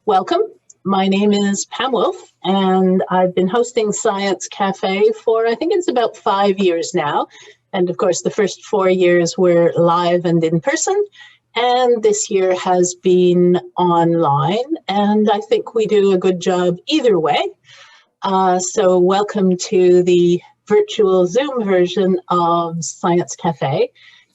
Welcome. My name is Pam Wolf, and I've been hosting Science Café for, I think it's about 5 years now. And of course, the first 4 years were live and in person, and this year has been online. And I think we do a good job either way. So welcome to the virtual Zoom version of Science Café.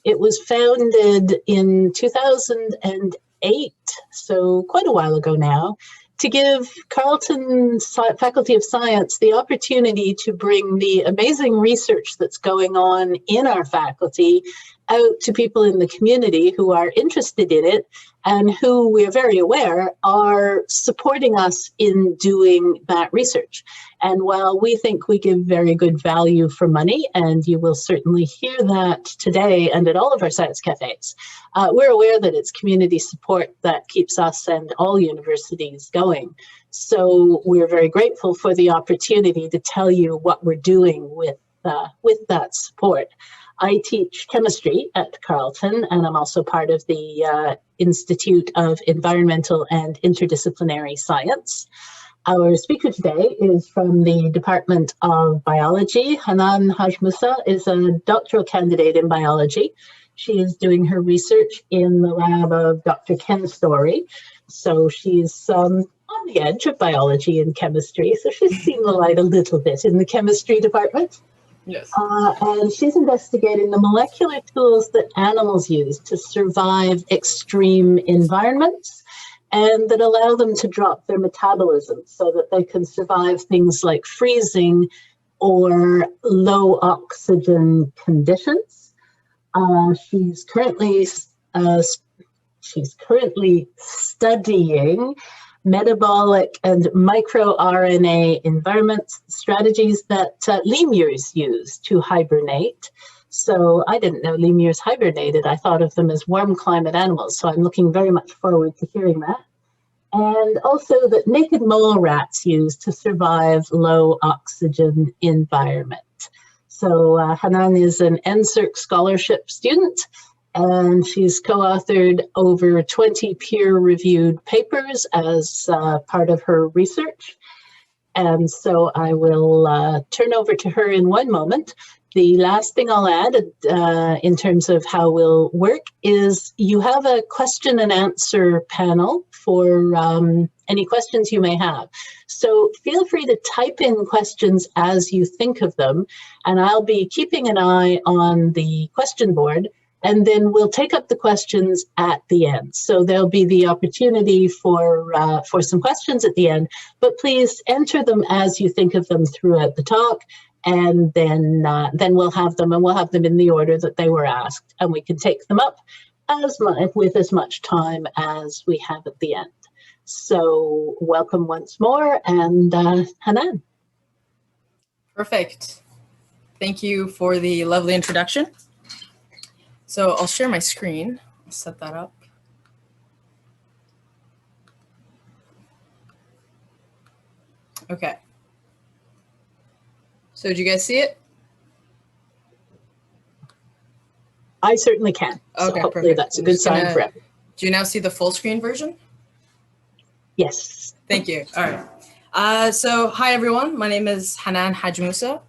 It was founded in 2008, so quite a while ago now, to give Carleton Faculty of Science the opportunity to bring the amazing research that's going on in our faculty out to people in the community who are interested in it and who, we are very aware, are supporting us in doing that research. And while we think we give very good value for money, and you will certainly hear that today and at all of our science cafes, we're aware that it's community support that keeps us and all universities going. So we're very grateful for the opportunity to tell you what we're doing with that support. I teach chemistry at Carleton, and I'm also part of the Institute of Environmental and Interdisciplinary Science. Our speaker today is from the Department of Biology. Hanane Hadj-Moussa is a doctoral candidate in biology. She is doing her research in the lab of Dr. Ken Storey. So she's on the edge of biology and chemistry. So she's seen the light a little bit in the chemistry department. Yes. And she's investigating the molecular tools that animals use to survive extreme environments and that allow them to drop their metabolism so that they can survive things like freezing or low oxygen conditions. She's currently studying metabolic and microRNA environments, strategies that lemurs use to hibernate. So I didn't know lemurs hibernated. I thought of them as warm climate animals. So I'm looking very much forward to hearing that. And also that naked mole rats use to survive low oxygen environment. So Hanane is an NSERC scholarship student, and she's co-authored over 20 peer-reviewed papers as part of her research. And so I will turn over to her in one moment. The last thing I'll add in terms of how we'll work is you have a question and answer panel for any questions you may have. So feel free to type in questions as you think of them, and I'll be keeping an eye on the question board. And then we'll take up the questions at the end. So there'll be the opportunity for some questions at the end, but please enter them as you think of them throughout the talk, and then we'll have them, and we'll have them in the order that they were asked, and we can take them up with as much time as we have at the end. So welcome once more, and Hanane. Perfect. Thank you for the lovely introduction. So I'll share my screen. I'll set that up. Okay. So did you guys see it? I certainly can. So okay, hopefully perfect. That's a good sign for everyone. Do you now see the full screen version? Yes. Thank you. All right. So hi, everyone. My name is Hanane Hadj-Moussa.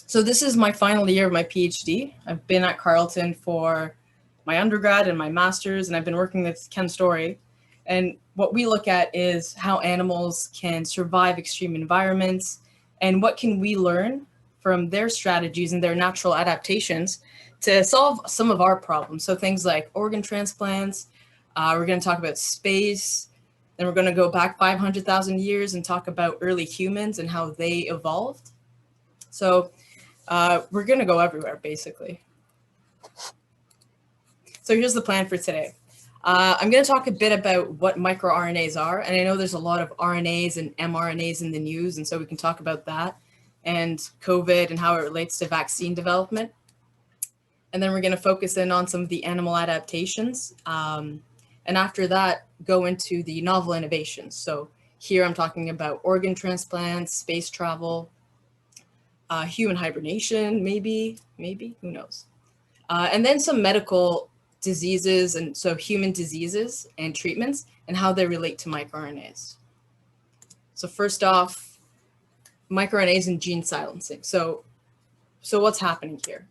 So this is my final year of my PhD. I've been at Carleton for my undergrad and my master's, and I've been working with Ken Storey. And what we look at is how animals can survive extreme environments and what can we learn from their strategies and their natural adaptations to solve some of our problems. So things like organ transplants, we're going to talk about space, then we're going to go back 500,000 years and talk about early humans and how they evolved. So we're going to go everywhere, basically. So here's the plan for today. I'm going to talk a bit about what microRNAs are. And I know there's a lot of RNAs and mRNAs in the news, and so we can talk about that and COVID and how it relates to vaccine development. And then we're going to focus in on some of the animal adaptations. And after that, go into the novel innovations. So here I'm talking about organ transplants, space travel, human hibernation, maybe, who knows. And then some medical diseases, and so human diseases and treatments, and how they relate to microRNAs. So first off, microRNAs and gene silencing. So what's happening here?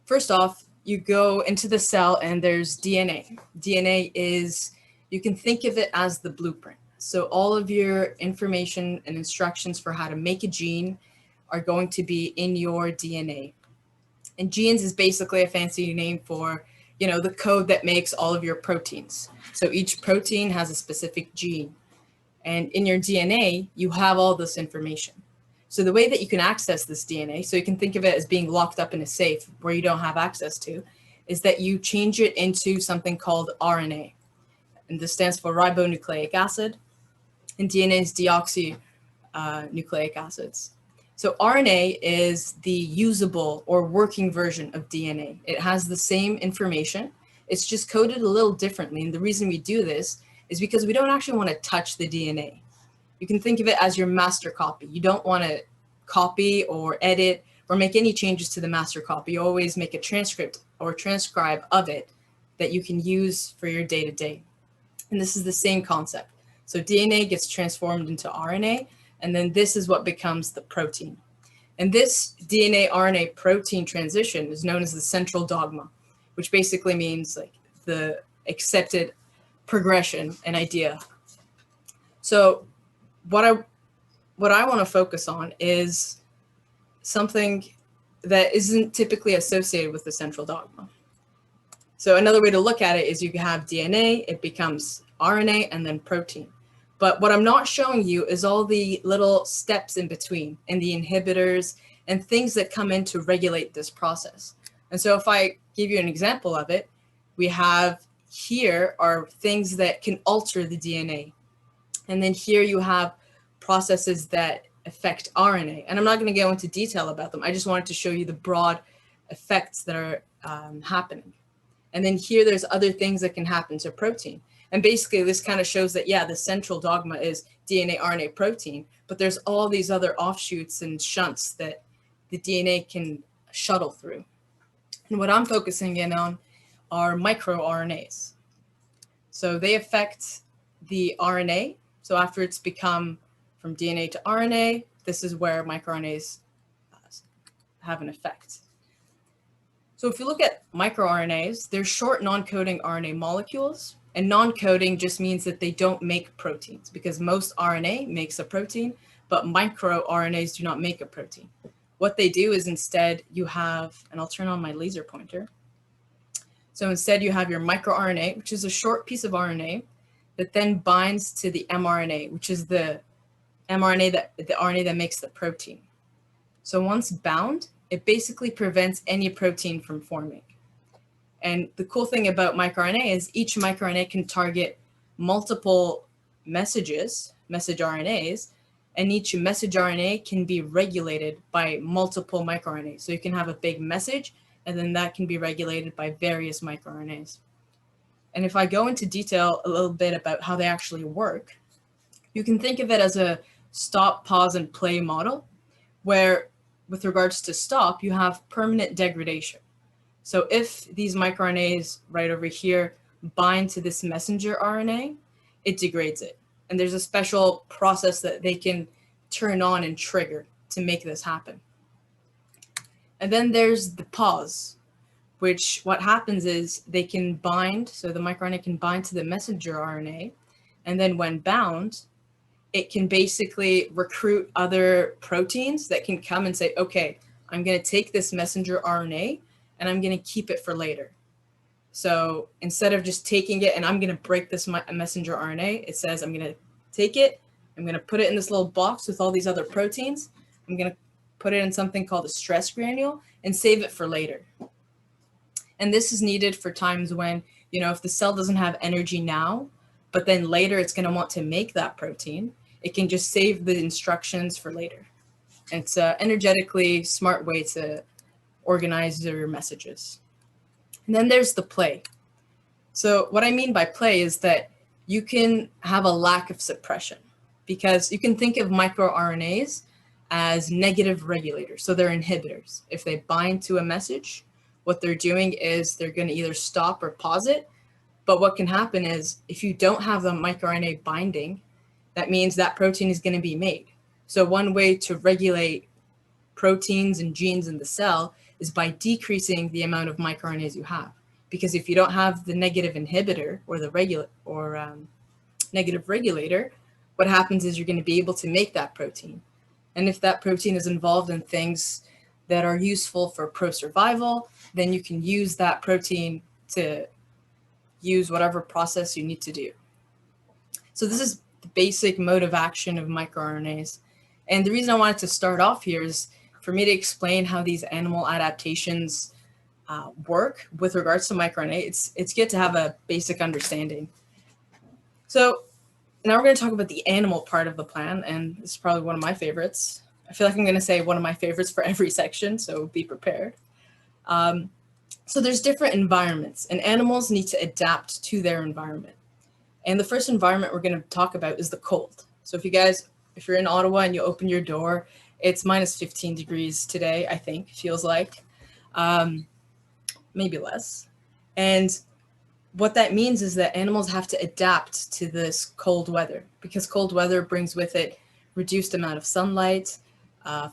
First off, you go into the cell and there's DNA. DNA is, you can think of it as the blueprint. So all of your information and instructions for how to make a gene are going to be in your DNA. And genes is basically a fancy name for, you know, the code that makes all of your proteins. So each protein has a specific gene. And in your DNA, you have all this information. So the way that you can access this DNA, so you can think of it as being locked up in a safe where you don't have access to, is that you change it into something called RNA. And this stands for ribonucleic acid, and DNA is deoxynucleic acids. So RNA is the usable or working version of DNA. It has the same information. It's just coded a little differently. And the reason we do this is because we don't actually want to touch the DNA. You can think of it as your master copy. You don't want to copy or edit or make any changes to the master copy. You always make a transcript or transcribe of it that you can use for your day-to-day. And this is the same concept. So DNA gets transformed into RNA, and then this is what becomes the protein. And this DNA RNA protein transition is known as the central dogma, which basically means like the accepted progression and idea. So what I want to focus on is something that isn't typically associated with the central dogma. So another way to look at it is you can have DNA, it becomes RNA, and then protein. But what I'm not showing you is all the little steps in between and the inhibitors and things that come in to regulate this process. And so if I give you an example of it, we have here are things that can alter the DNA. And then here you have processes that affect RNA. And I'm not going to go into detail about them. I just wanted to show you the broad effects that are happening. And then here there's other things that can happen to protein. And basically this kind of shows that, yeah, the central dogma is DNA, RNA, protein, but there's all these other offshoots and shunts that the DNA can shuttle through. And what I'm focusing in on are microRNAs. So they affect the RNA. So after it's become from DNA to RNA, this is where microRNAs have an effect. So if you look at microRNAs, they're short non-coding RNA molecules. And non-coding just means that they don't make proteins, because most RNA makes a protein, but microRNAs do not make a protein. What they do is instead you have, and I'll turn on my laser pointer. So instead you have your microRNA, which is a short piece of RNA that then binds to the mRNA, which is the RNA that makes the protein. So once bound, it basically prevents any protein from forming. And the cool thing about microRNA is each microRNA can target multiple message RNAs, and each message RNA can be regulated by multiple microRNAs. So you can have a big message, and then that can be regulated by various microRNAs. And if I go into detail a little bit about how they actually work, you can think of it as a stop, pause, and play model, where with regards to stop, you have permanent degradation. So if these microRNAs right over here bind to this messenger RNA, it degrades it. And there's a special process that they can turn on and trigger to make this happen. And then there's the pause, which what happens is they can bind, so the microRNA can bind to the messenger RNA, and then when bound, it can basically recruit other proteins that can come and say, okay, I'm going to take this messenger RNA and I'm going to keep it for later. So instead of just taking it and I'm going to break this messenger RNA, it says I'm going to take it, I'm going to put it in this little box with all these other proteins, I'm going to put it in something called a stress granule and save it for later. And this is needed for times when, you know, if the cell doesn't have energy now, but then later it's going to want to make that protein, it can just save the instructions for later. And it's an energetically smart way to organize your messages. And then there's the play. So what I mean by play is that you can have a lack of suppression, because you can think of microRNAs as negative regulators. So they're inhibitors. If they bind to a message, what they're doing is they're going to either stop or pause it. But what can happen is if you don't have the microRNA binding, that means that protein is going to be made. So one way to regulate proteins and genes in the cell is by decreasing the amount of microRNAs you have. Because if you don't have the negative inhibitor or the negative regulator, what happens is you're going to be able to make that protein. And if that protein is involved in things that are useful for pro-survival, then you can use that protein to use whatever process you need to do. So this is the basic mode of action of microRNAs. And the reason I wanted to start off here is for me to explain how these animal adaptations work with regards to microRNA. It's good to have a basic understanding. So now we're going to talk about the animal part of the plan, and this is probably one of my favorites. I feel like I'm going to say one of my favorites for every section, so be prepared. So there's different environments, and animals need to adapt to their environment. And the first environment we're going to talk about is the cold. So if you're in Ottawa and you open your door, it's minus 15 degrees today, I think, feels like, maybe less. And what that means is that animals have to adapt to this cold weather, because cold weather brings with it reduced amount of sunlight,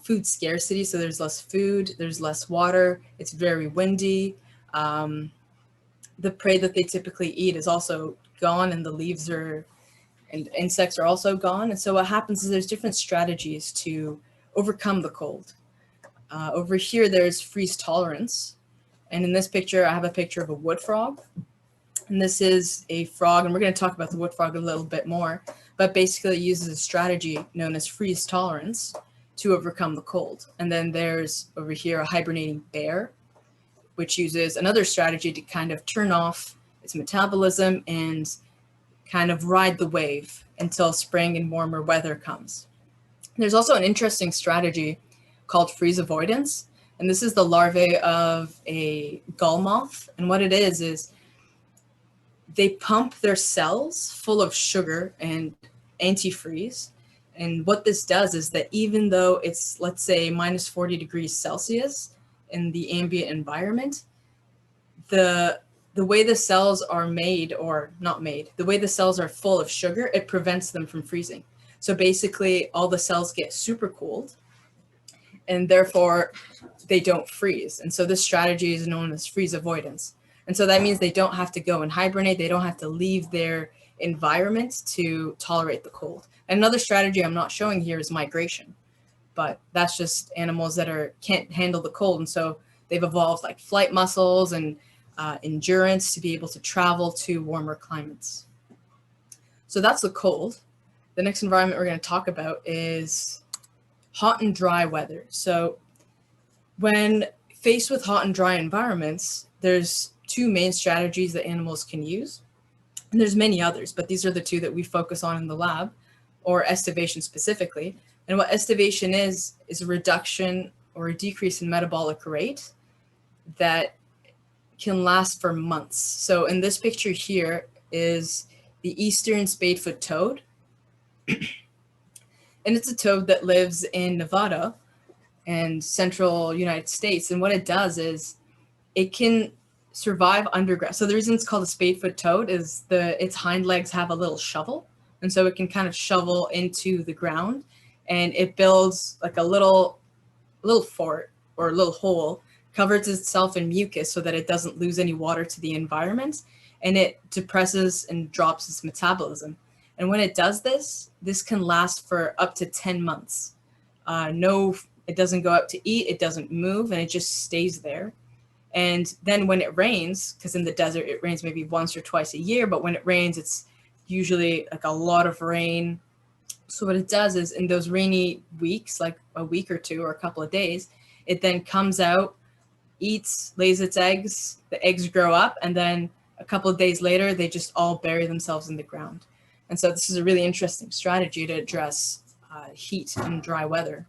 food scarcity, so there's less food, there's less water, it's very windy. The prey that they typically eat is also gone, and the leaves and insects are also gone. And so what happens is there's different strategies to overcome the cold. Over here, there's freeze tolerance. And in this picture, I have a picture of a wood frog. And this is a frog, and we're going to talk about the wood frog a little bit more, but basically it uses a strategy known as freeze tolerance to overcome the cold. And then there's over here a hibernating bear, which uses another strategy to kind of turn off its metabolism and kind of ride the wave until spring and warmer weather comes. There's also an interesting strategy called freeze avoidance. And this is the larvae of a gull moth. And what it is they pump their cells full of sugar and antifreeze. And what this does is that even though it's, let's say, minus 40 degrees Celsius in the ambient environment, the way the cells are made, or not made, the way the cells are full of sugar, it prevents them from freezing. So basically all the cells get super cooled, and therefore they don't freeze. And so this strategy is known as freeze avoidance. And so that means they don't have to go and hibernate. They don't have to leave their environment to tolerate the cold. And another strategy I'm not showing here is migration, but that's just animals that can't handle the cold. And so they've evolved like flight muscles and endurance to be able to travel to warmer climates. So that's the cold. The next environment we're going to talk about is hot and dry weather. So when faced with hot and dry environments, there's two main strategies that animals can use. And there's many others, but these are the two that we focus on in the lab, or estivation specifically. And what estivation is a reduction or a decrease in metabolic rate that can last for months. So in this picture here is the eastern spadefoot toad. And it's a toad that lives in Nevada and central United States. And what it does is it can survive underground. So the reason it's called a spadefoot toad is its hind legs have a little shovel. And so it can kind of shovel into the ground, and it builds like a little fort or a little hole, covers itself in mucus so that it doesn't lose any water to the environment, and it depresses and drops its metabolism. And when it does this can last for up to 10 months. It doesn't go out to eat, it doesn't move, and it just stays there. And then when it rains, because in the desert it rains maybe once or twice a year, but when it rains, it's usually like a lot of rain. So what it does is in those rainy weeks, like a week or two or a couple of days, it then comes out, eats, lays its eggs, the eggs grow up, and then a couple of days later, they just all bury themselves in the ground. And so this is a really interesting strategy to address heat and dry weather.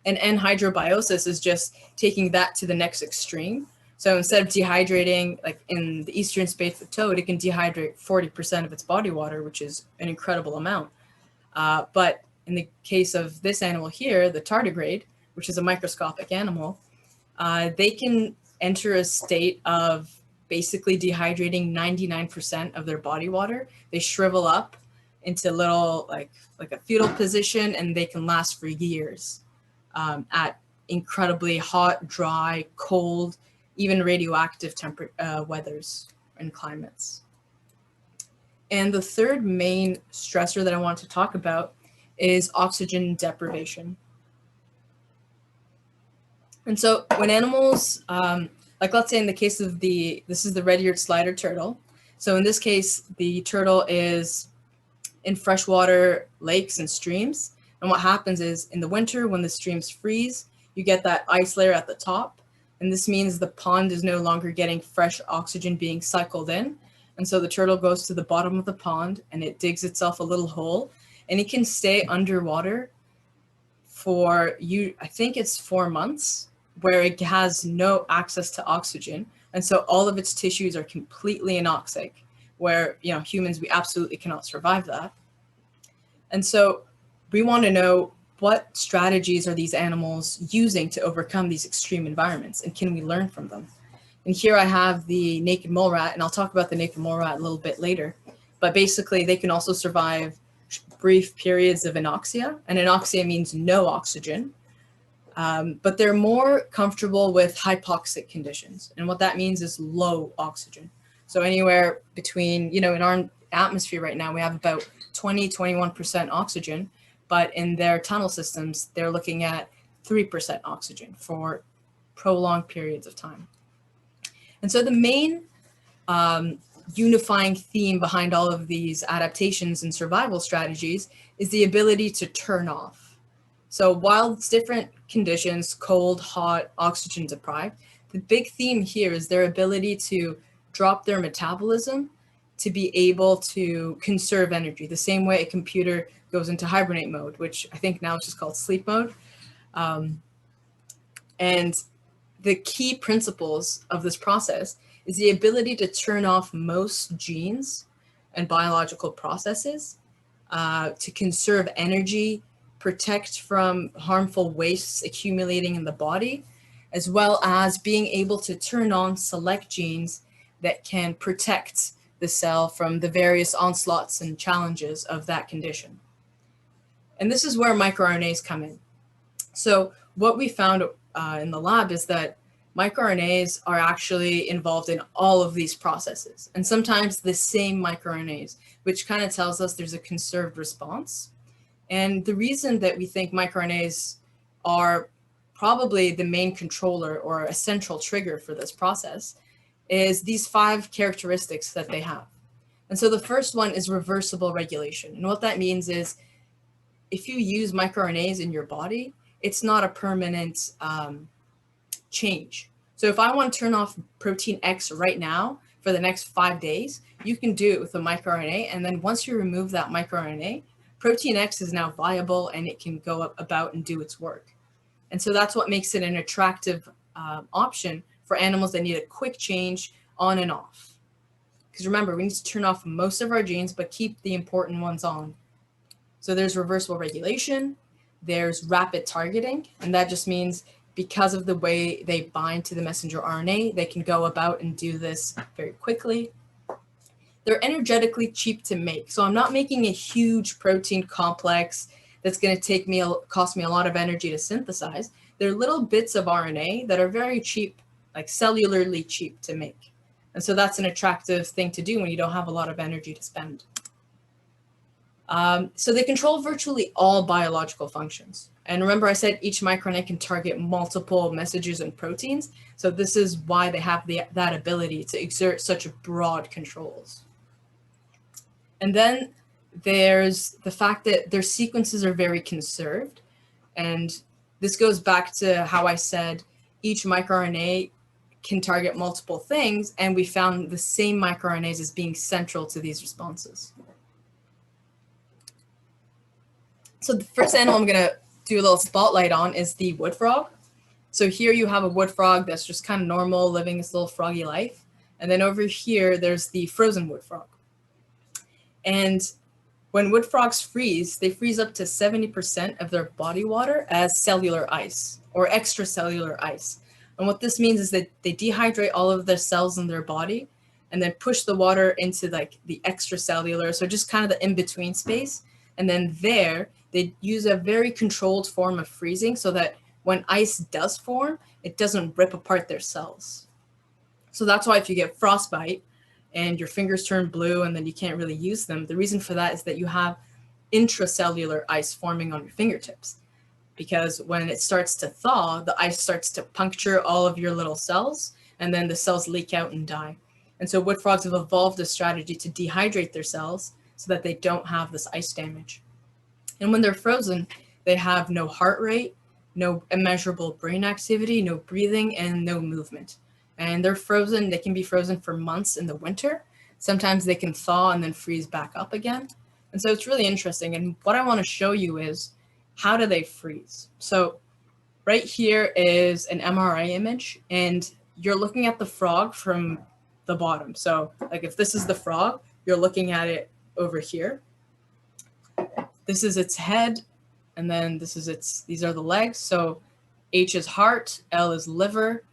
And anhydrobiosis is just taking that to the next extreme. So instead of dehydrating, like in the eastern spadefoot toad, it can dehydrate 40% of its body water, which is an incredible amount. But in the case of this animal here, the tardigrade, which is a microscopic animal, they can enter a state of basically dehydrating 99% of their body water. They shrivel up into little, like a fetal position, and they can last for years at incredibly hot, dry, cold, even radioactive weathers and climates. And the third main stressor that I want to talk about is oxygen deprivation. And so when animals, like let's say in the case of this is the red-eared slider turtle. So in this case, the turtle is in freshwater lakes and streams. And what happens is in the winter, when the streams freeze, you get that ice layer at the top. And this means the pond is no longer getting fresh oxygen being cycled in. And so the turtle goes to the bottom of the pond and it digs itself a little hole, and it can stay underwater for I think it's 4 months, where it has no access to oxygen. And so all of its tissues are completely anoxic, where, you know, humans, we absolutely cannot survive that. And so we want to know, what strategies are these animals using to overcome these extreme environments, and can we learn from them? And here I have the naked mole rat, and I'll talk about the naked mole rat a little bit later. But basically, they can also survive brief periods of anoxia, and anoxia means no oxygen. But they're more comfortable with hypoxic conditions. And what that means is low oxygen. So anywhere between, you know, in our atmosphere right now, we have about 20-21% oxygen, but in their tunnel systems, they're looking at 3% oxygen for prolonged periods of time. And so the main unifying theme behind all of these adaptations and survival strategies is the ability to turn off. So while it's different conditions, cold, hot, oxygen deprived, the big theme here is their ability to drop their metabolism to be able to conserve energy, the same way a computer goes into hibernate mode, which I think now is just called sleep mode. And the key principles of this process is the ability to turn off most genes and biological processes to conserve energy, protect from harmful wastes accumulating in the body, as well as being able to turn on select genes that can protect the cell from the various onslaughts and challenges of that condition. And this is where microRNAs come in. So what we found in the lab is that microRNAs are actually involved in all of these processes, and sometimes the same microRNAs, which kind of tells us there's a conserved response. And the reason that we think microRNAs are probably the main controller or a central trigger for this process is these 5 characteristics that they have. And so the first one is reversible regulation. And what that means is if you use microRNAs in your body, it's not a permanent change. So if I want to turn off protein X right now for the next 5 days, you can do it with a microRNA. And then once you remove that microRNA, protein X is now viable and it can go about and do its work. And so that's what makes it an attractive option for animals that need a quick change on and off. Because remember, we need to turn off most of our genes, but keep the important ones on. So there's reversible regulation, there's rapid targeting, and that just means because of the way they bind to the messenger RNA, they can go about and do this very quickly. They're energetically cheap to make. So I'm not making a huge protein complex that's going to cost me a lot of energy to synthesize. They're little bits of RNA that are very cheap, like cellularly cheap to make. And so that's an attractive thing to do when you don't have a lot of energy to spend. So they control virtually all biological functions. And remember I said each microRNA can target multiple messages and proteins. So this is why they have that ability to exert such broad controls. And then there's the fact that their sequences are very conserved. And this goes back to how I said each microRNA can target multiple things, and we found the same microRNAs as being central to these responses. So the first animal I'm going to do a little spotlight on is the wood frog. So here you have a wood frog that's just kind of normal, living its little froggy life. And then over here, there's the frozen wood frog. And when wood frogs freeze, they freeze up to 70% of their body water as cellular ice or extracellular ice. And what this means is that they dehydrate all of their cells in their body and then push the water into like the extracellular, so just kind of the in-between space. And then there, they use a very controlled form of freezing so that when ice does form, it doesn't rip apart their cells. So that's why if you get frostbite and your fingers turn blue and then you can't really use them, the reason for that is that you have intracellular ice forming on your fingertips. Because when it starts to thaw, the ice starts to puncture all of your little cells, and then the cells leak out and die. And so wood frogs have evolved a strategy to dehydrate their cells so that they don't have this ice damage. And when they're frozen, they have no heart rate, no immeasurable brain activity, no breathing, and no movement. And they're frozen, they can be frozen for months in the winter. Sometimes they can thaw and then freeze back up again. And so it's really interesting. And what I want to show you is, how do they freeze? So right here is an MRI image, and you're looking at the frog from the bottom. So like if this is the frog, you're looking at it over here. This is its head, and then this is these are the legs. So H is heart, L is liver,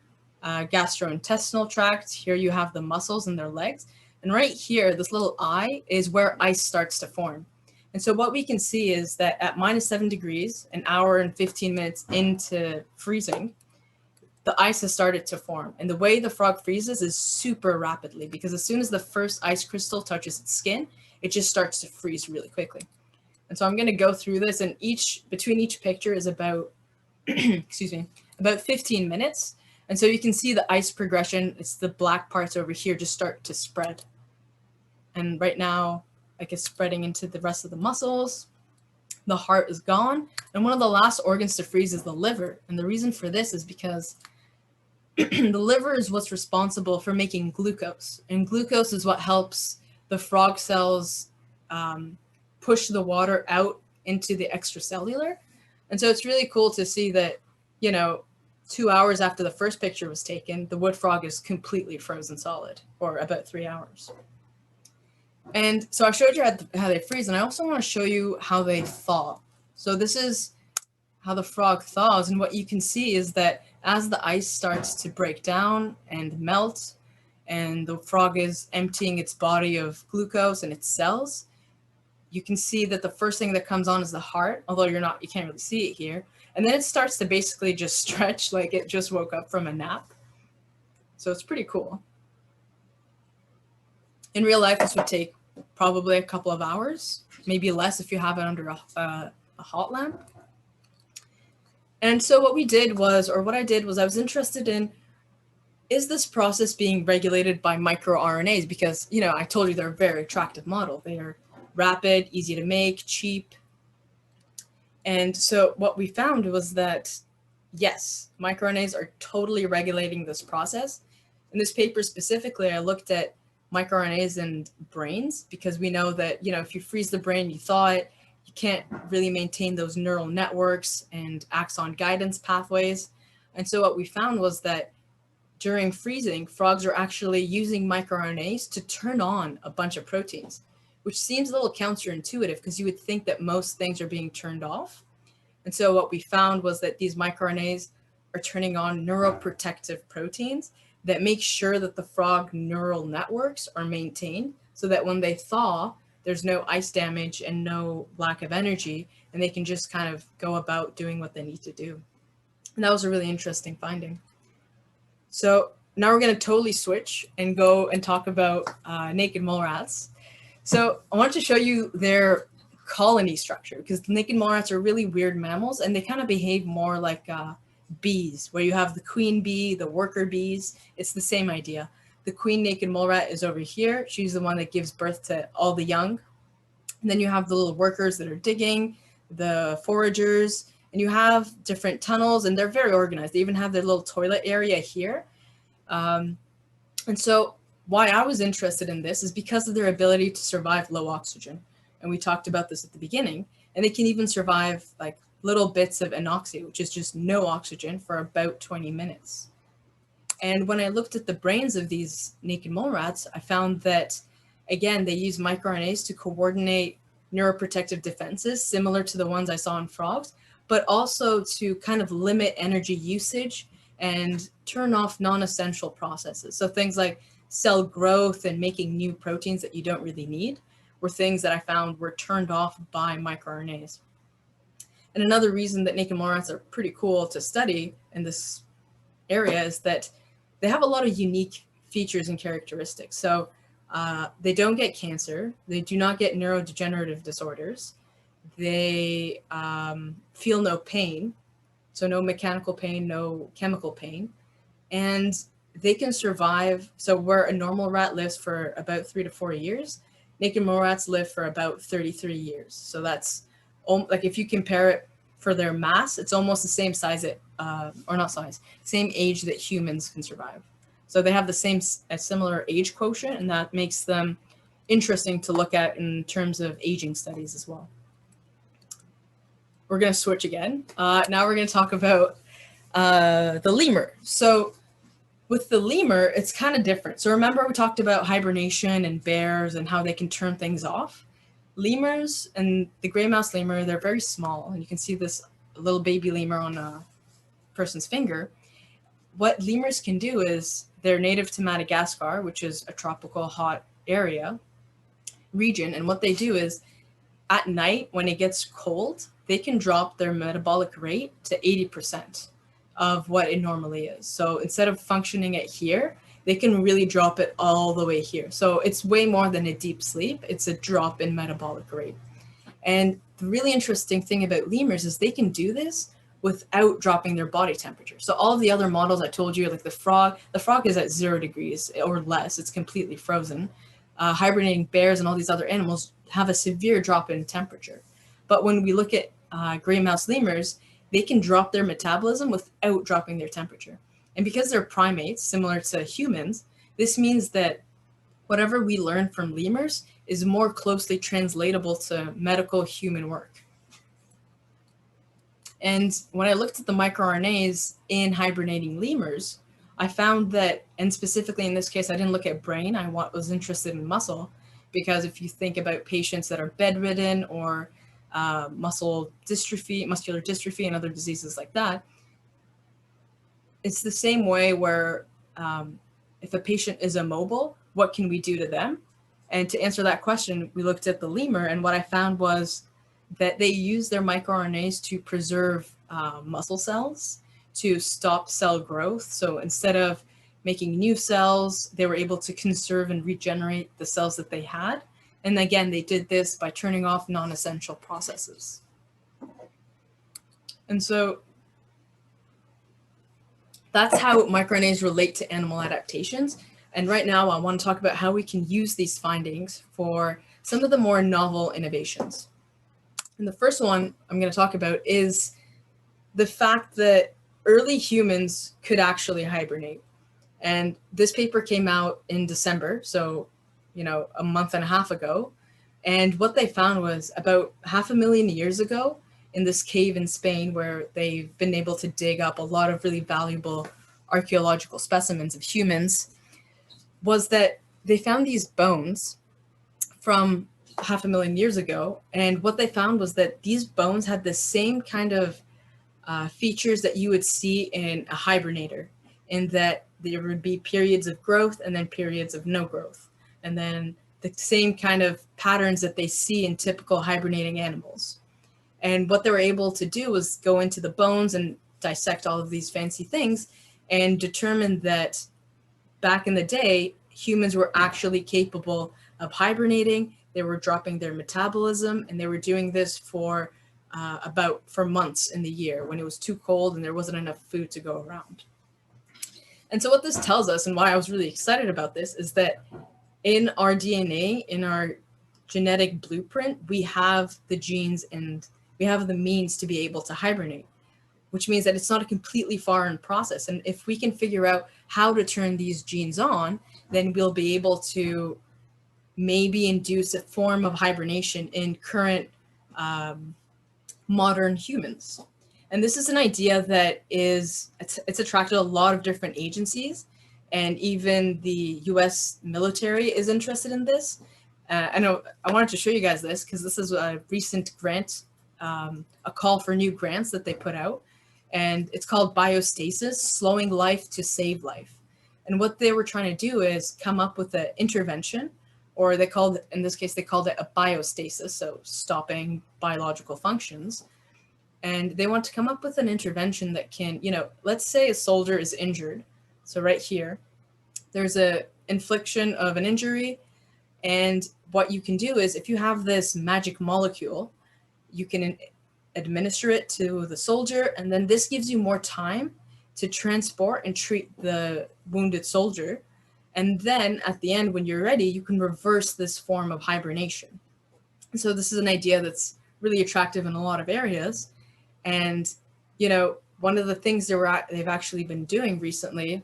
gastrointestinal tract. Here you have the muscles in their legs. And right here, this little eye is where ice starts to form. And so what we can see is that at -7 degrees, an hour and 15 minutes into freezing, the ice has started to form. And the way the frog freezes is super rapidly, because as soon as the first ice crystal touches its skin, it just starts to freeze really quickly. And so I'm going to go through this, and between each picture is about, excuse me, about 15 minutes. And so you can see the ice progression. It's the black parts over here just start to spread. And right now, like it's spreading into the rest of the muscles. The heart is gone. And one of the last organs to freeze is the liver. And the reason for this is because the liver is what's responsible for making glucose. And glucose is what helps the frog cells push the water out into the extracellular. And so it's really cool to see that, 2 hours after the first picture was taken, the wood frog is completely frozen solid, or about 3 hours. And so I showed you how they freeze, and I also want to show you how they thaw. So this is how the frog thaws, and what you can see is that as the ice starts to break down and melt, and the frog is emptying its body of glucose and its cells, you can see that the first thing that comes on is the heart, although you can't really see it here. And then it starts to basically just stretch like it just woke up from a nap. So it's pretty cool. In real life, this would take probably a couple of hours, maybe less if you have it under a hot lamp. And so what I did was I was interested in, is this process being regulated by microRNAs? Because, I told you they're a very attractive model. They are rapid, easy to make, cheap. And so what we found was that, yes, microRNAs are totally regulating this process. In this paper specifically, I looked at microRNAs and brains, because we know that, if you freeze the brain, you thaw it, you can't really maintain those neural networks and axon guidance pathways. And so what we found was that during freezing, frogs are actually using microRNAs to turn on a bunch of proteins, which seems a little counterintuitive because you would think that most things are being turned off. And so what we found was that these microRNAs are turning on neuroprotective proteins that make sure that the frog neural networks are maintained so that when they thaw, there's no ice damage and no lack of energy, and they can just kind of go about doing what they need to do. And that was a really interesting finding. So now we're going to totally switch and go and talk about naked mole rats. So I wanted to show you their colony structure, because naked mole rats are really weird mammals, and they kind of behave more like bees, where you have the queen bee, the worker bees. It's the same idea. The queen naked mole rat is over here. She's the one that gives birth to all the young. And then you have the little workers that are digging, the foragers, and you have different tunnels, and they're very organized. They even have their little toilet area here. And so why I was interested in this is because of their ability to survive low oxygen. And we talked about this at the beginning. And they can even survive like little bits of anoxia, which is just no oxygen, for about 20 minutes. And when I looked at the brains of these naked mole rats, I found that, again, they use microRNAs to coordinate neuroprotective defenses, similar to the ones I saw in frogs, but also to kind of limit energy usage and turn off non-essential processes. So things like cell growth and making new proteins that you don't really need were things that I found were turned off by microRNAs. And another reason that naked mole rats are pretty cool to study in this area is that they have a lot of unique features and characteristics. So they don't get cancer. They do not get neurodegenerative disorders. They feel no pain. So no mechanical pain, no chemical pain. And they can survive. So where a normal rat lives for about 3 to 4 years, naked mole rats live for about 33 years. So that's like if you compare it for their mass, it's almost the same size or not size, same age that humans can survive. So they have a similar age quotient, and that makes them interesting to look at in terms of aging studies as well. We're going to switch again. Now we're going to talk about the lemur. So with the lemur, it's kind of different. So remember we talked about hibernation and bears and how they can turn things off. Lemurs and the gray mouse lemur, they're very small. And you can see this little baby lemur on a person's finger. What lemurs can do is they're native to Madagascar, which is a tropical hot region. And what they do is at night when it gets cold, they can drop their metabolic rate to 80% of what it normally is. So instead of functioning at here, they can really drop it all the way here. So it's way more than a deep sleep. It's a drop in metabolic rate. And the really interesting thing about lemurs is they can do this without dropping their body temperature. So all of the other models I told you, like the frog is at 0 degrees or less. It's completely frozen. Hibernating bears and all these other animals have a severe drop in temperature. But when we look at gray mouse lemurs, they can drop their metabolism without dropping their temperature. And because they're primates, similar to humans, this means that whatever we learn from lemurs is more closely translatable to medical human work. And when I looked at the microRNAs in hibernating lemurs, I found that, and specifically in this case, I didn't look at brain, I was interested in muscle, because if you think about patients that are bedridden or muscular dystrophy and other diseases like that, it's the same way where if a patient is immobile, what can we do to them? And to answer that question, we looked at the lemur, and what I found was that they use their microRNAs to preserve muscle cells, to stop cell growth. So instead of making new cells, they were able to conserve and regenerate the cells that they had. And again, they did this by turning off non-essential processes. And so that's how microRNAs relate to animal adaptations. And right now, I want to talk about how we can use these findings for some of the more novel innovations. And the first one I'm going to talk about is the fact that early humans could actually hibernate. And this paper came out in December, so, a month and a half ago. And what they found was about 500,000 years ago in this cave in Spain, where they've been able to dig up a lot of really valuable archaeological specimens of humans, was that they found these bones from 500,000 years ago. And what they found was that these bones had the same kind of features that you would see in a hibernator, in that there would be periods of growth and then periods of no growth. And then the same kind of patterns that they see in typical hibernating animals. And what they were able to do was go into the bones and dissect all of these fancy things and determine that back in the day, humans were actually capable of hibernating. They were dropping their metabolism, and they were doing this for months in the year when it was too cold and there wasn't enough food to go around. And so what this tells us, and why I was really excited about this, is that in our DNA, in our genetic blueprint, we have the genes and we have the means to be able to hibernate, which means that it's not a completely foreign process. And if we can figure out how to turn these genes on, then we'll be able to maybe induce a form of hibernation in current modern humans. And this is an idea that it's attracted a lot of different agencies, and even the US military is interested in this. I wanted to show you guys this because this is a recent grant, a call for new grants that they put out. and it's called Biostasis, slowing life to save life. And what they were trying to do is come up with an intervention, or they called, in this case, they called it a biostasis, so stopping biological functions. And they want to come up with an intervention that can, let's say a soldier is injured. So right here, there's a infliction of an injury. And what you can do is if you have this magic molecule, you can administer it to the soldier. And then this gives you more time to transport and treat the wounded soldier. And then at the end, when you're ready, you can reverse this form of hibernation. So this is an idea that's really attractive in a lot of areas. And, one of the things they've actually been doing recently,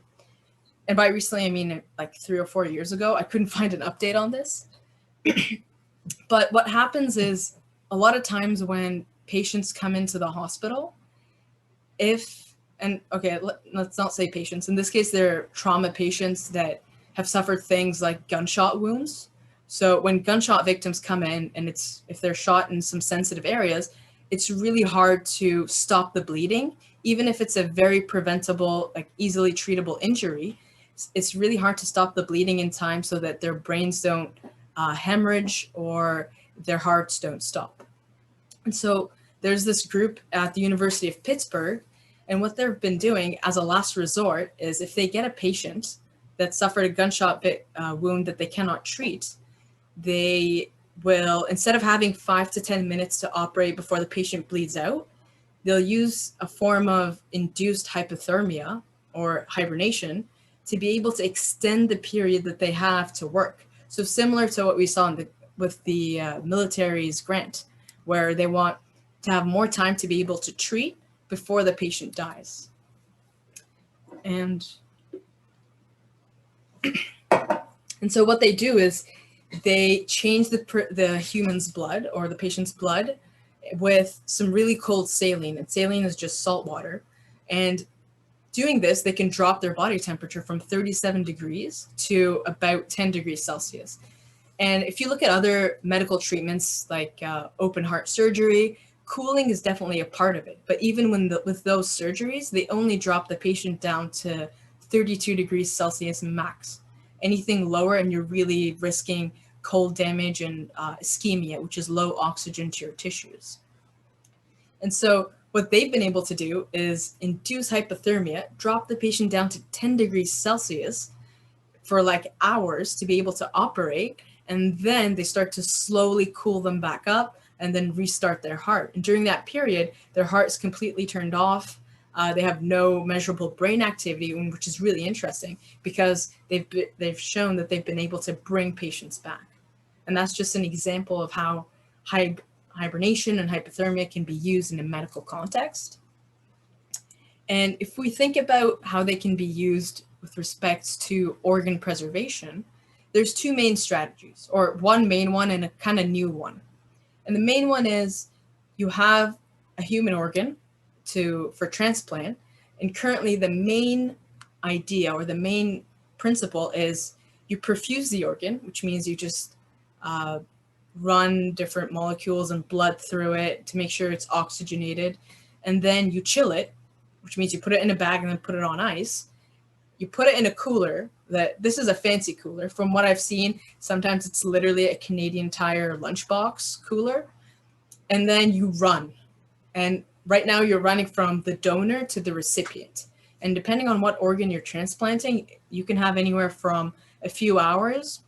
and by recently, I mean like 3 or 4 years ago, I couldn't find an update on this. But what happens is a lot of times when patients come into the hospital, let's not say patients, in this case, they're trauma patients that have suffered things like gunshot wounds. So when gunshot victims come in, and if they're shot in some sensitive areas, it's really hard to stop the bleeding, even if it's a very preventable, like easily treatable injury. It's really hard to stop the bleeding in time so that their brains don't hemorrhage or their hearts don't stop. And so there's this group at the University of Pittsburgh, and what they've been doing as a last resort is if they get a patient that suffered a gunshot wound that they cannot treat, they will, instead of having 5 to 10 minutes to operate before the patient bleeds out, they'll use a form of induced hypothermia or hibernation to be able to extend the period that they have to work. So similar to what we saw with the military's grant, where they want to have more time to be able to treat before the patient dies. And so what they do is they change the human's blood or the patient's blood with some really cold saline, and saline is just salt water. And doing this, they can drop their body temperature from 37 degrees to about 10 degrees Celsius. And if you look at other medical treatments like open heart surgery, cooling is definitely a part of it. But even with those surgeries, they only drop the patient down to 32 degrees Celsius max. Anything lower and you're really risking cold damage and ischemia, which is low oxygen to your tissues. And so what they've been able to do is induce hypothermia, drop the patient down to 10 degrees Celsius for like hours to be able to operate. And then they start to slowly cool them back up and then restart their heart. And during that period, their heart is completely turned off. They have no measurable brain activity, which is really interesting because they've shown that they've been able to bring patients back. And that's just an example of how hibernation and hypothermia can be used in a medical context. And if we think about how they can be used with respect to organ preservation, there's 2 main strategies, or one main one and a kind of new one. And the main one is you have a human organ for transplant, and currently the main idea or the main principle is you perfuse the organ, which means you just run different molecules and blood through it to make sure it's oxygenated, and then you chill it, which means you put it in a bag and then put it on ice. You put it in a cooler. This is a fancy cooler. From what I've seen, sometimes it's literally a Canadian Tire lunchbox cooler, and then you run. And right now you're running from the donor to the recipient. And depending on what organ you're transplanting, you can have anywhere from a few hours,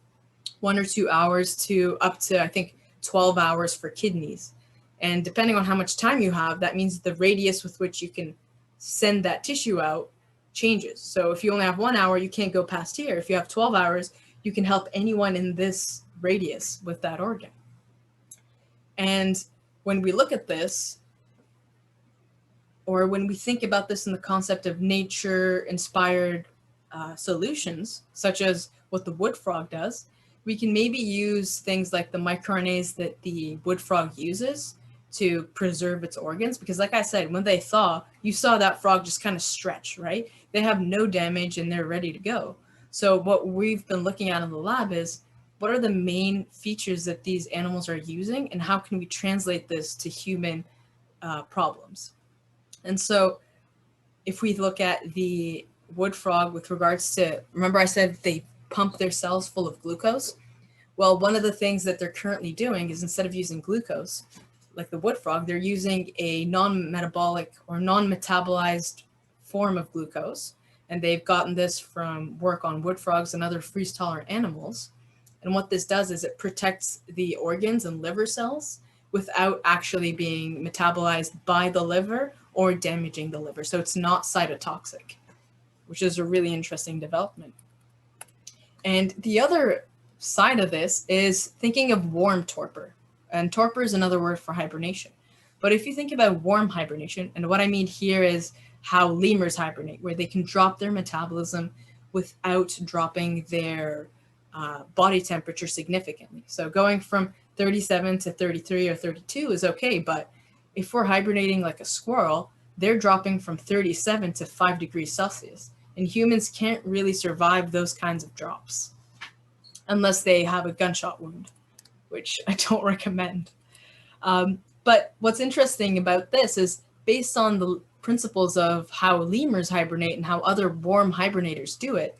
1 or 2 hours, to up to, I think, 12 hours for kidneys. And depending on how much time you have, that means the radius with which you can send that tissue out changes. So if you only have 1 hour, you can't go past here. If you have 12 hours, you can help anyone in this radius with that organ. And when we look at this, or when we think about this in the concept of nature-inspired solutions, such as what the wood frog does, we can maybe use things like the microRNAs that the wood frog uses to preserve its organs. Because like I said, when they thaw, you saw that frog just kind of stretch, right? They have no damage and they're ready to go. So what we've been looking at in the lab is, what are the main features that these animals are using, and how can we translate this to human problems? And so if we look at the wood frog with regards to, remember I said they pump their cells full of glucose? Well, one of the things that they're currently doing is instead of using glucose, like the wood frog, they're using a non-metabolic or non-metabolized form of glucose. And they've gotten this from work on wood frogs and other freeze-tolerant animals. And what this does is it protects the organs and liver cells without actually being metabolized by the liver or damaging the liver. So it's not cytotoxic, which is a really interesting development. And the other side of this is thinking of warm torpor. And torpor is another word for hibernation. But if you think about warm hibernation, and what I mean here is how lemurs hibernate, where they can drop their metabolism without dropping their body temperature significantly. So going from 37 to 33 or 32 is okay, but if we're hibernating like a squirrel, they're dropping from 37 to 5 degrees Celsius. And humans can't really survive those kinds of drops unless they have a gunshot wound, which I don't recommend. But what's interesting about this is based on the principles of how lemurs hibernate and how other warm hibernators do it,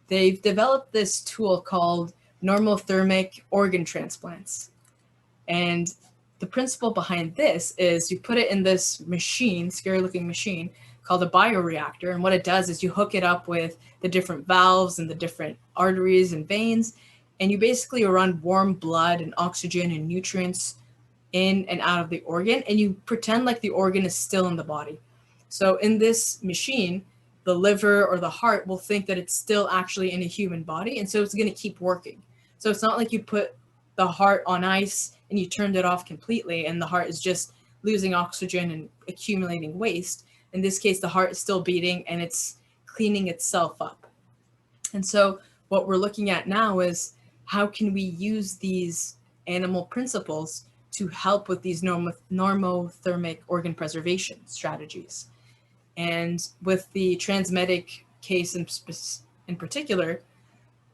they've developed this tool called normothermic organ transplants. And the principle behind this is you put it in this machine, scary looking machine, called a bioreactor. And what it does is you hook it up with the different valves and the different arteries and veins, and you basically run warm blood and oxygen and nutrients in and out of the organ, and you pretend like the organ is still in the body. So in this machine, the liver or the heart will think that it's still actually in a human body, and so it's going to keep working. So it's not like you put the heart on ice and you turned it off completely and the heart is just losing oxygen and accumulating waste. In this case, the heart is still beating and it's cleaning itself up. And so what we're looking at now is how can we use these animal principles to help with these normothermic organ preservation strategies. And with the transmedic case in particular,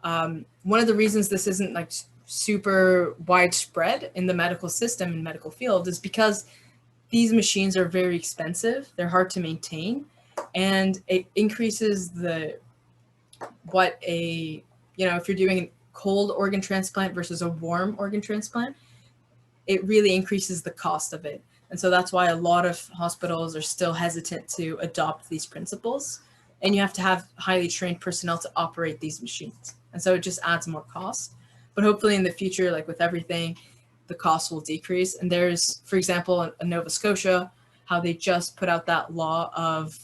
one of the reasons this isn't like super widespread in the medical system and medical field is because these machines are very expensive, they're hard to maintain, and it increases if you're doing a cold organ transplant versus a warm organ transplant, it really increases the cost of it. And so that's why a lot of hospitals are still hesitant to adopt these principles. And you have to have highly trained personnel to operate these machines. And so it just adds more cost. But hopefully in the future, like with everything, the cost will decrease. And there's, for example, in Nova Scotia, how they just put out that law of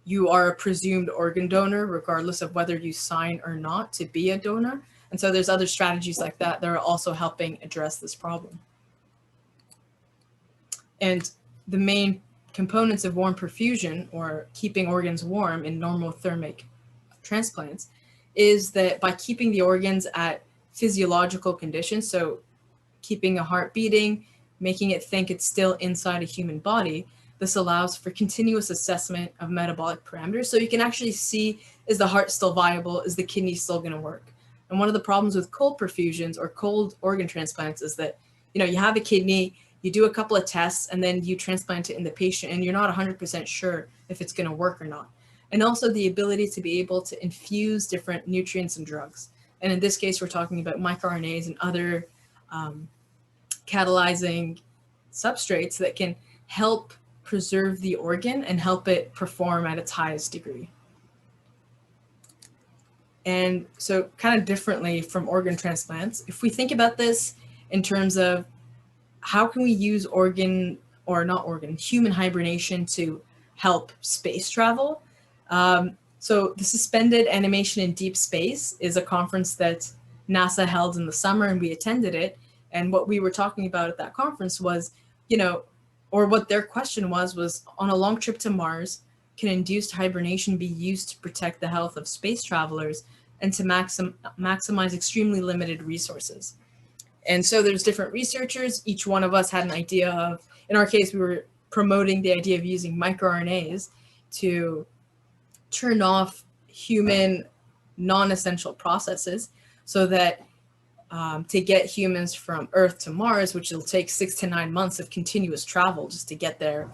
you are a presumed organ donor, regardless of whether you sign or not to be a donor. And so there's other strategies like that that are also helping address this problem. And the main components of warm perfusion, or keeping organs warm in normothermic transplants, is that by keeping the organs at physiological conditions, so keeping a heart beating, making it think it's still inside a human body, this allows for continuous assessment of metabolic parameters. So you can actually see, is the heart still viable? Is the kidney still going to work? And one of the problems with cold perfusions or cold organ transplants is that, you have a kidney, you do a couple of tests, and then you transplant it in the patient, and you're not 100% sure if it's going to work or not. And also the ability to be able to infuse different nutrients and drugs. And in this case, we're talking about microRNAs and other catalyzing substrates that can help preserve the organ and help it perform at its highest degree. And so kind of differently from organ transplants, if we think about this in terms of how can we use human hibernation to help space travel? So the Suspended Animation in Deep Space is a conference that NASA held in the summer, and we attended it. And what we were talking about at that conference was, or what their question was on a long trip to Mars, can induced hibernation be used to protect the health of space travelers and to maximize extremely limited resources? And so there's different researchers. Each one of us had an idea of, in our case, we were promoting the idea of using microRNAs to turn off human non-essential processes so that to get humans from Earth to Mars, which will take 6 to 9 months of continuous travel just to get there,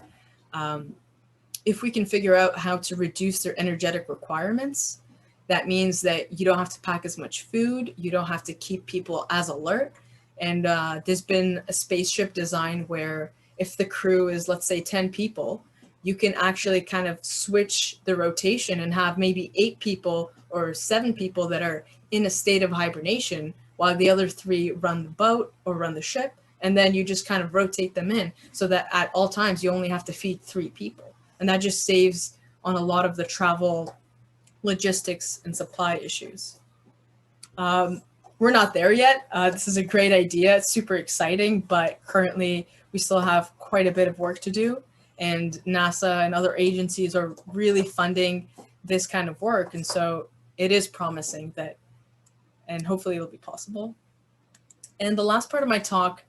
if we can figure out how to reduce their energetic requirements, that means that you don't have to pack as much food, you don't have to keep people as alert. And there's been a spaceship design where if the crew is, let's say, 10 people, you can actually kind of switch the rotation and have maybe 8 people or 7 people that are in a state of hibernation while the other 3 run the boat or run the ship. And then you just kind of rotate them in so that at all times you only have to feed 3 people. And that just saves on a lot of the travel logistics and supply issues. We're not there yet. This is a great idea. It's super exciting, but currently we still have quite a bit of work to do. And NASA and other agencies are really funding this kind of work. And so it is promising that, and hopefully it'll be possible. And the last part of my talk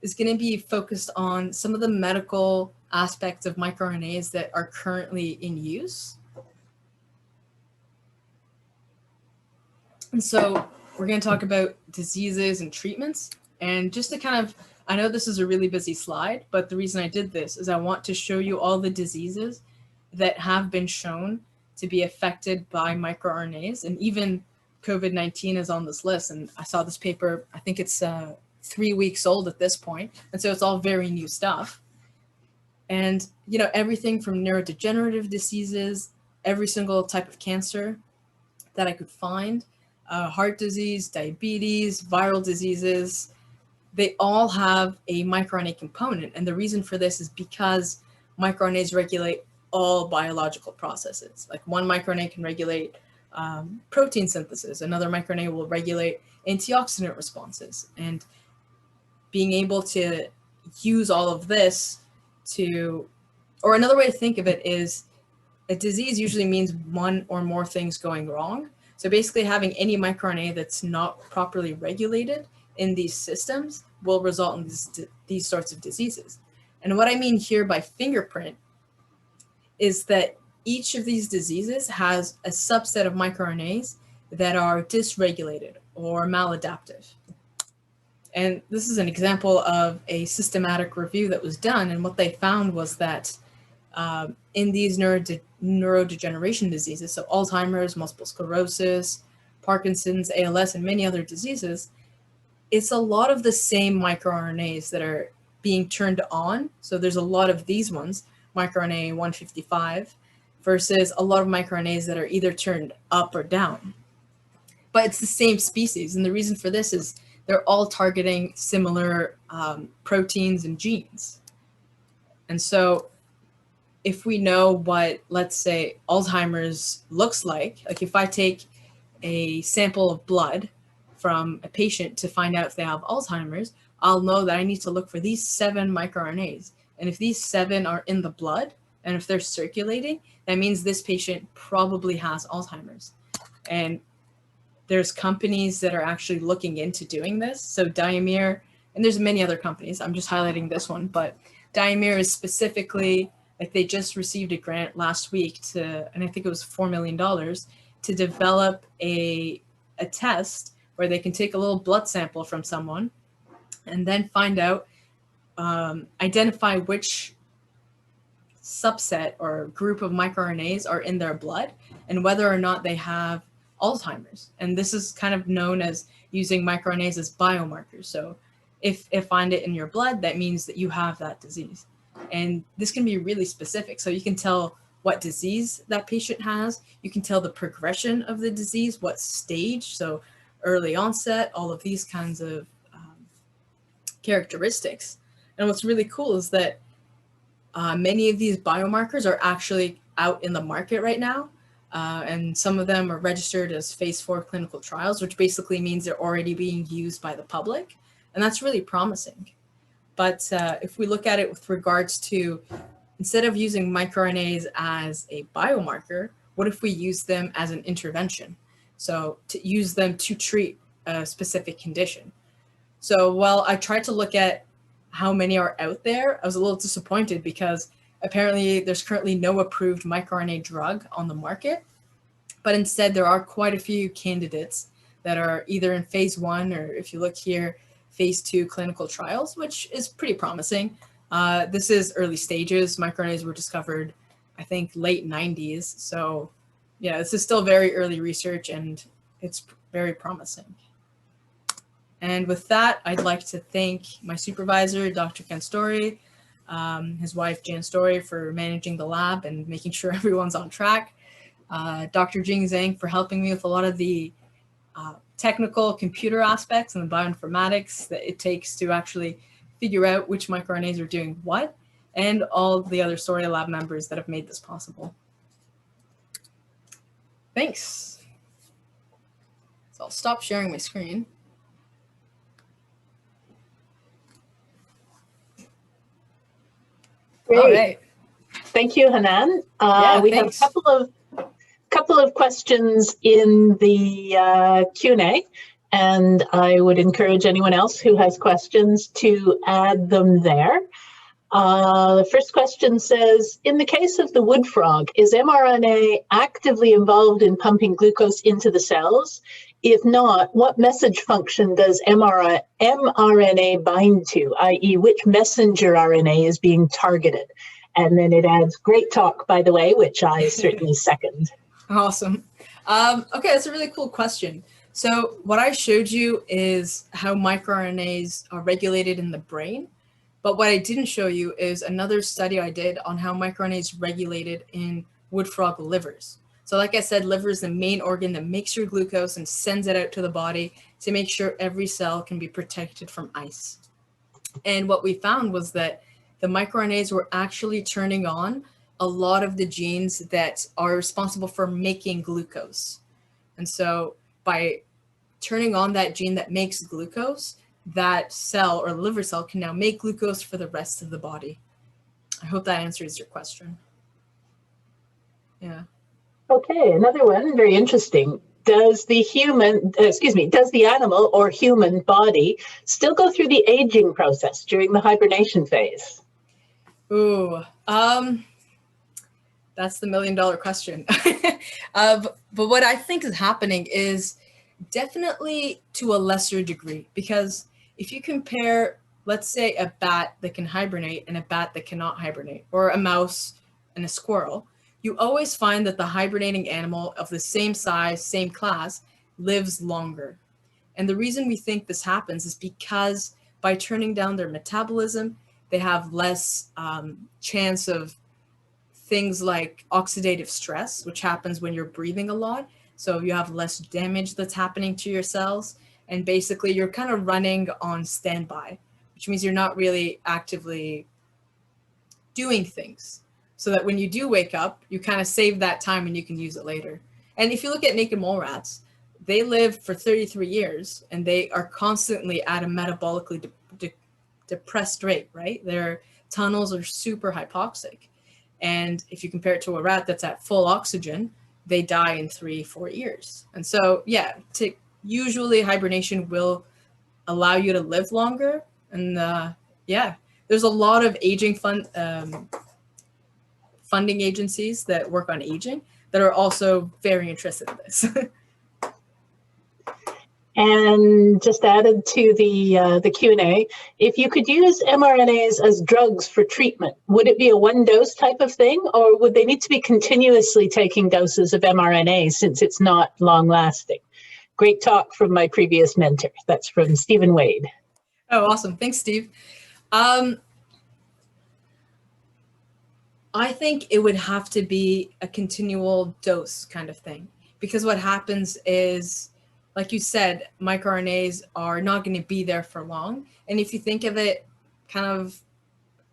is going to be focused on some of the medical aspects of microRNAs that are currently in use. And so we're going to talk about diseases and treatments. And just to kind of, I know this is a really busy slide, but the reason I did this is I want to show you all the diseases that have been shown to be affected by microRNAs. And even COVID-19 is on this list. And I saw this paper, I think it's 3 weeks old at this point. And so it's all very new stuff. And, you know, everything from neurodegenerative diseases, every single type of cancer that I could find, heart disease, diabetes, viral diseases, they all have a microRNA component. And the reason for this is because microRNAs regulate all biological processes. Like one microRNA can regulate protein synthesis, another microRNA will regulate antioxidant responses. And being able to use all of this to, or another way to think of it is a disease usually means one or more things going wrong. So basically having any microRNA that's not properly regulated in these systems will result in these sorts of diseases. And what I mean here by fingerprint is that each of these diseases has a subset of microRNAs that are dysregulated or maladaptive. And this is an example of a systematic review that was done. And what they found was that in these neurodegeneration diseases, so Alzheimer's, multiple sclerosis, Parkinson's, ALS, and many other diseases, it's a lot of the same microRNAs that are being turned on. So there's a lot of these ones, microRNA 155, versus a lot of microRNAs that are either turned up or down. But it's the same species. And the reason for this is they're all targeting similar proteins and genes. And so if we know what, let's say, Alzheimer's looks like if I take a sample of blood from a patient to find out if they have Alzheimer's, I'll know that I need to look for these 7 microRNAs. And if these 7 are in the blood, and if they're circulating, that means this patient probably has Alzheimer's. And there's companies that are actually looking into doing this. So Diamir, and there's many other companies, I'm just highlighting this one, but Diamir is specifically, like they just received a grant last week to, and I think it was $4 million, to develop a test where they can take a little blood sample from someone and then find out, identify which subset or group of microRNAs are in their blood and whether or not they have Alzheimer's. And this is kind of known as using microRNAs as biomarkers. So if find it in your blood, that means that you have that disease. And this can be really specific. So you can tell what disease that patient has. You can tell the progression of the disease, what stage, so early onset, all of these kinds of characteristics. And what's really cool is that many of these biomarkers are actually out in the market right now. And some of them are registered as phase 4 clinical trials, which basically means they're already being used by the public. And that's really promising. But if we look at it with regards to, instead of using microRNAs as a biomarker, what if we use them as an intervention? So to use them to treat a specific condition. So while I tried to look at how many are out there, I was a little disappointed because apparently there's currently no approved microRNA drug on the market, but instead there are quite a few candidates that are either in phase 1 or, if you look here, phase 2 clinical trials, which is pretty promising. This is early stages. MicroRNAs were discovered I think, late 90s. So yeah, this is still very early research and it's very promising. And with that, I'd like to thank my supervisor, Dr. Ken Storey, his wife, Jan Storey, for managing the lab and making sure everyone's on track. Dr. Jing Zhang for helping me with a lot of the technical computer aspects and the bioinformatics that it takes to actually figure out which microRNAs are doing what, and all the other Storey Lab members that have made this possible. Thanks. So I'll stop sharing my screen. Great. All right. Thank you, Hanane. We thanks. have a couple of questions in the Q&A, and I would encourage anyone else who has questions to add them there. The first question says, in the case of the wood frog, is mRNA actively involved in pumping glucose into the cells? If not, what message function does mRNA bind to, i.e. which messenger RNA is being targeted? And then it adds, great talk, by the way, which I certainly second. Awesome. Okay, that's a really cool question. So what I showed you is how microRNAs are regulated in the brain. But what I didn't show you is another study I did on how microRNA is regulated in wood frog livers. So like I said, liver is the main organ that makes your glucose and sends it out to the body to make sure every cell can be protected from ice. And what we found was that the microRNAs were actually turning on a lot of the genes that are responsible for making glucose. And so by turning on that gene that makes glucose, that cell or liver cell can now make glucose for the rest of the body. I hope that answers your question. Yeah. Okay, another one, very interesting. Does the animal or human body still go through the aging process during the hibernation phase? Ooh, that's the $1,000,000 question. But what I think is happening is definitely to a lesser degree, because if you compare, let's say, a bat that can hibernate and a bat that cannot hibernate, or a mouse and a squirrel, you always find that the hibernating animal of the same size, same class, lives longer. And the reason we think this happens is because by turning down their metabolism, they have less chance of things like oxidative stress, which happens when you're breathing a lot. So you have less damage that's happening to your cells. And basically you're kind of running on standby, which means you're not really actively doing things. So that when you do wake up, you kind of save that time and you can use it later. And if you look at naked mole rats, they live for 33 years and they are constantly at a metabolically depressed rate, right? Their tunnels are super hypoxic. And if you compare it to a rat that's at full oxygen, they die in 3-4 years. And so, yeah, usually hibernation will allow you to live longer. And yeah, there's a lot of aging funding agencies that work on aging that are also very interested in this. And just added to the Q&A, if you could use mRNAs as drugs for treatment, would it be a one-dose type of thing, or would they need to be continuously taking doses of mRNA since it's not long-lasting? Great talk from my previous mentor. That's from Stephen Wade. Oh, awesome. Thanks, Steve. I think it would have to be a continual dose kind of thing, because what happens is, like you said, microRNAs are not going to be there for long. And if you think of it, kind of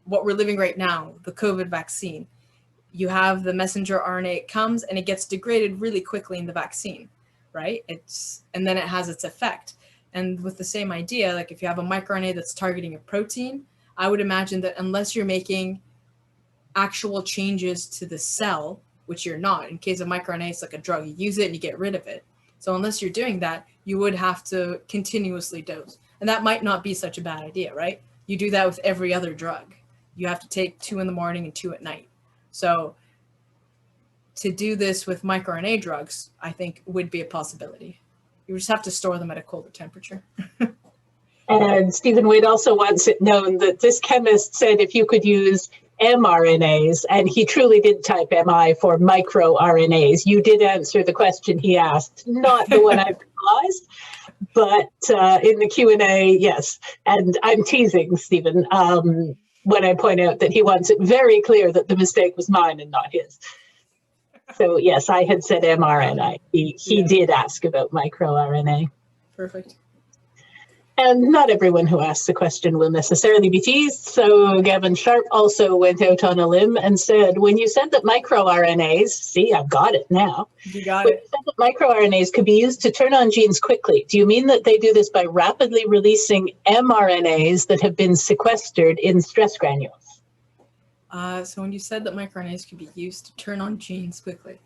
what we're living right now, the COVID vaccine, you have the messenger RNA, it comes and it gets degraded really quickly in the vaccine, right? And then it has its effect. And with the same idea, like if you have a microRNA that's targeting a protein, I would imagine that unless you're making actual changes to the cell, which you're not, in case of microRNA, it's like a drug, you use it and you get rid of it. So unless you're doing that, you would have to continuously dose. And that might not be such a bad idea, right? You do that with every other drug. You have to take 2 in the morning and 2 at night. So to do this with microRNA drugs, I think would be a possibility. You just have to store them at a colder temperature. And Stephen Wade also wants it known that this chemist said if you could use mRNAs, and he truly did type MI for microRNAs. You did answer the question he asked, not the one I realized, but in the Q&A, yes. And I'm teasing Stephen when I point out that he wants it very clear that the mistake was mine and not his. So yes, I had said mRNA. He did ask about microRNA. Perfect. And not everyone who asks a question will necessarily be teased. So Gavin Sharp also went out on a limb and said, when you said that microRNAs, see, I've got it now. You got When it. you said that microRNAs could be used to turn on genes quickly, do you mean that they do this by rapidly releasing mRNAs that have been sequestered in stress granules? So when you said that microRNAs could be used to turn on genes quickly,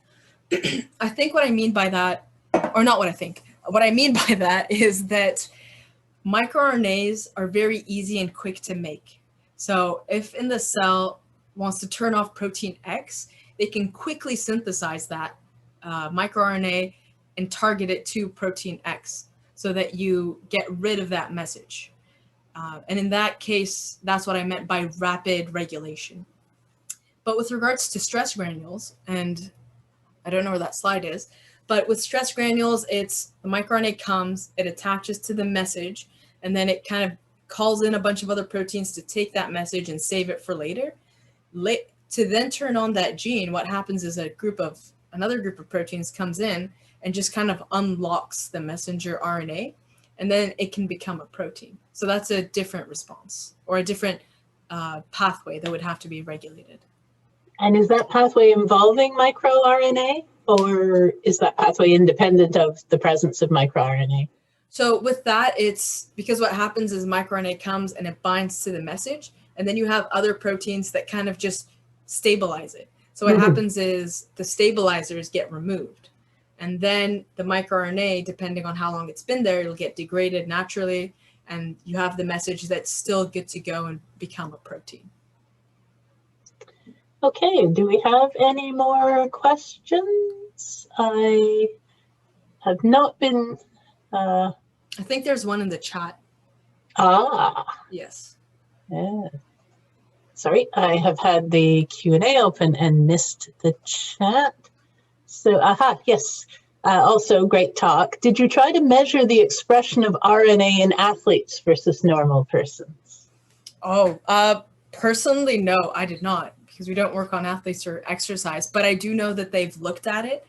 I think what I mean by that, or not what I think, what I mean by that is that microRNAs are very easy and quick to make. So if in the cell wants to turn off protein X, they can quickly synthesize that microRNA and target it to protein X so that you get rid of that message. And in that case, that's what I meant by rapid regulation. But with regards to stress granules, and I don't know where that slide is, but with stress granules, it's the microRNA comes, it attaches to the message, and then it kind of calls in a bunch of other proteins to take that message and save it for later. To then turn on that gene, what happens is another group of proteins comes in and just kind of unlocks the messenger RNA, and then it can become a protein. So that's a different response, or a different pathway that would have to be regulated. And is that pathway involving microRNA, or is that pathway independent of the presence of microRNA? So with that, it's because what happens is microRNA comes and it binds to the message, and then you have other proteins that kind of just stabilize it. So what happens is the stabilizers get removed, and then the microRNA, depending on how long it's been there, it'll get degraded naturally, and you have the message that's still good to go and become a protein. Okay, do we have any more questions? I have not been... I think there's one in the chat. Yes. Yeah. Sorry, I have had the Q&A open and missed the chat. So, yes. Also, great talk. Did you try to measure the expression of RNA in athletes versus normal persons? Oh, personally, no, I did not, because we don't work on athletes or exercise, but I do know that they've looked at it,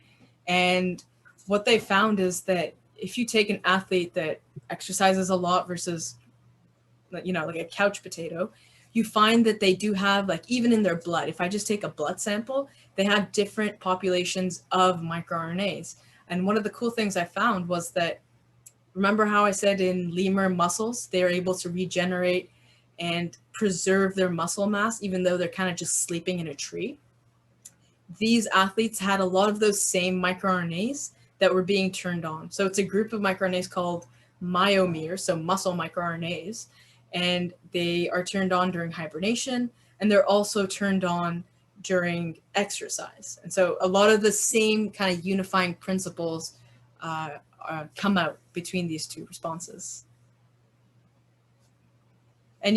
and what they found is that if you take an athlete that exercises a lot versus, like a couch potato, you find that they do have, like, even in their blood, if I just take a blood sample, they have different populations of microRNAs. And one of the cool things I found was that, remember how I said in lemur muscles, they're able to regenerate and preserve their muscle mass, even though they're kind of just sleeping in a tree? These athletes had a lot of those same microRNAs that were being turned on. So it's a group of microRNAs called myomere, so muscle microRNAs, and they are turned on during hibernation, and they're also turned on during exercise. And so a lot of the same kind of unifying principles come out between these two responses. And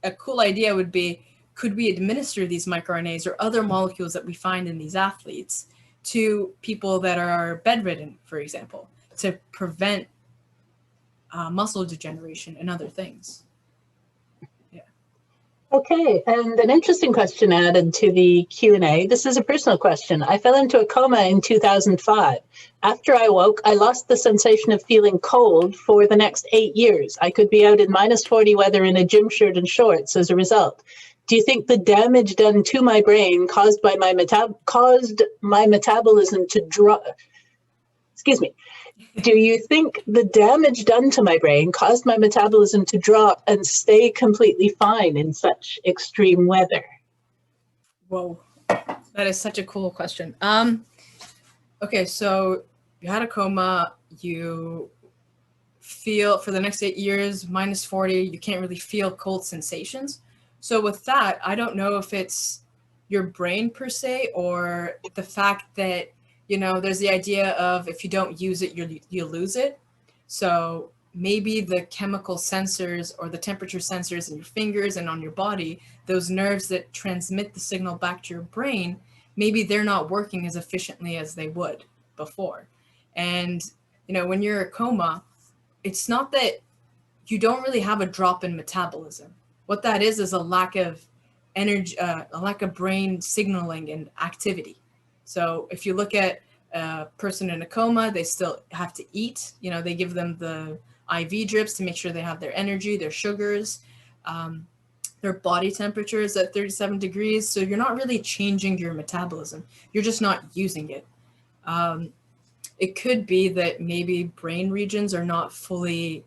a cool idea would be, could we administer these microRNAs or other molecules that we find in these athletes to people that are bedridden, for example, to prevent muscle degeneration and other things? Yeah. Okay, and an interesting question added to the Q&A. This is a personal question. I fell into a coma in 2005. After I woke, I lost the sensation of feeling cold for the next 8 years. I could be out in -40 weather in a gym shirt and shorts as a result. Do you think the damage done to my brain caused my metabolism to drop? Excuse me. Do you think the damage done to my brain caused my metabolism to drop and stay completely fine in such extreme weather? Whoa, that is such a cool question. Okay, so you had a coma, you feel for the next 8 years, -40, you can't really feel cold sensations. So with that, I don't know if it's your brain per se, or the fact that, there's the idea of if you don't use it, you lose it. So maybe the chemical sensors or the temperature sensors in your fingers and on your body, those nerves that transmit the signal back to your brain, maybe they're not working as efficiently as they would before. And, you know, when you're in a coma, it's not that you don't really have a drop in metabolism. What that is a lack of energy, a lack of brain signaling and activity. So if you look at a person in a coma, they still have to eat. You know, they give them the IV drips to make sure they have their energy, their sugars, their body temperature is at 37 degrees. So you're not really changing your metabolism. You're just not using it. It could be that maybe brain regions are not fully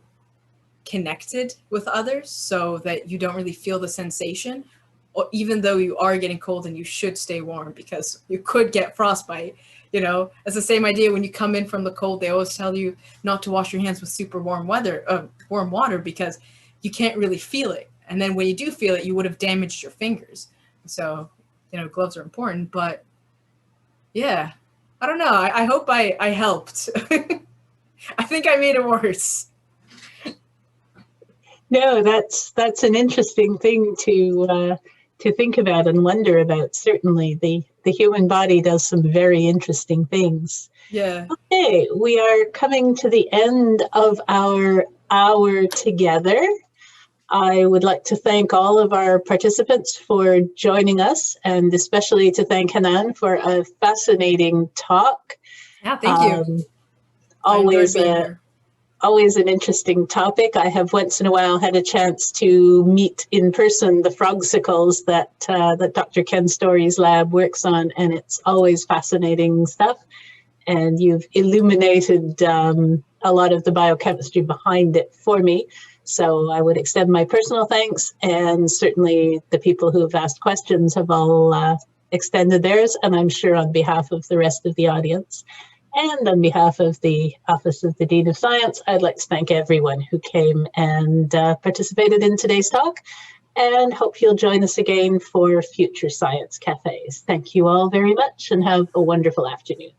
connected with others so that you don't really feel the sensation, or even though you are getting cold and you should stay warm because you could get frostbite. You know, it's the same idea when you come in from the cold, they always tell you not to wash your hands with super warm water because you can't really feel it. And then when you do feel it, you would have damaged your fingers. So, you know, gloves are important, but yeah, I don't know. I hope I helped. I think I made it worse. No, that's an interesting thing to think about and wonder about. Certainly, the human body does some very interesting things. Yeah. Okay, we are coming to the end of our hour together. I would like to thank all of our participants for joining us, and especially to thank Hanane for a fascinating talk. Yeah, thank you. Always an interesting topic. I have once in a while had a chance to meet in person the frogsicles that Dr. Ken Storey's lab works on, and it's always fascinating stuff. And you've illuminated a lot of the biochemistry behind it for me. So I would extend my personal thanks, and certainly the people who have asked questions have all extended theirs, and I'm sure on behalf of the rest of the audience. And on behalf of the Office of the Dean of Science, I'd like to thank everyone who came and participated in today's talk, and hope you'll join us again for future Science Cafes. Thank you all very much and have a wonderful afternoon.